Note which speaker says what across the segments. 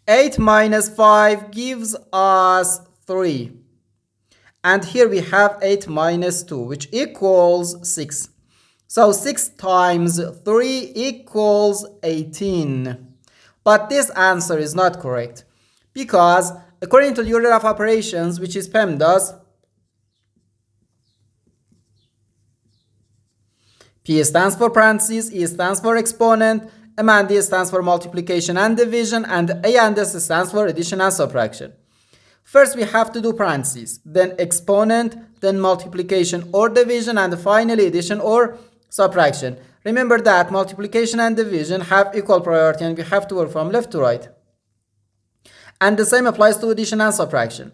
Speaker 1: 8 minus 5 gives us 3. And here we have 8 minus 2, which equals 6. So 6 times 3 equals 18. But this answer is not correct, because according to the order of operations, which is PEMDAS, P stands for parentheses, E stands for exponent, M and D stands for multiplication and division, and A and S stands for addition and subtraction. First we have to do parentheses, then exponent, then multiplication or division, and finally addition or subtraction. Remember that multiplication and division have equal priority and we have to work from left to right. And the same applies to addition and subtraction.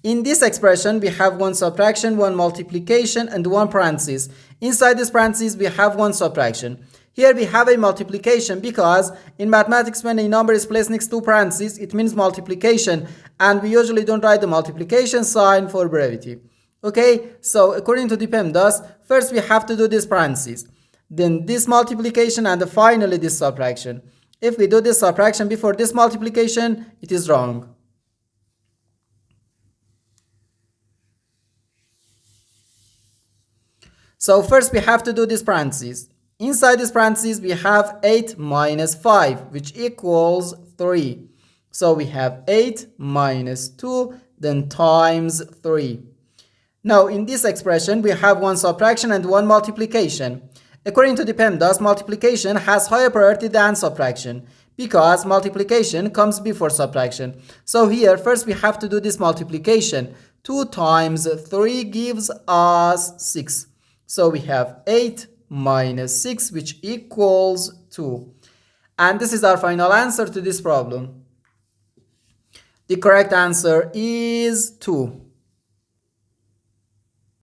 Speaker 1: In this expression, we have one subtraction, one multiplication, and one parenthesis. Inside this parenthesis, we have one subtraction. Here we have a multiplication because in mathematics, when a number is placed next to parentheses, it means multiplication, and we usually don't write the multiplication sign for brevity. Okay, so according to the PEMDAS, first we have to do this parentheses, then this multiplication, and finally this subtraction. If we do this subtraction before this multiplication, it is wrong. So first we have to do this parentheses. Inside this parentheses, we have 8 minus 5, which equals 3. So we have 8 minus 2, then times 3. Now in this expression, we have one subtraction and one multiplication. According to the PEMDAS, multiplication has higher priority than subtraction because multiplication comes before subtraction. So here, first we have to do this multiplication. 2 times 3 gives us 6. So we have 8 minus 6, which equals 2. And this is our final answer to this problem. The correct answer is 2.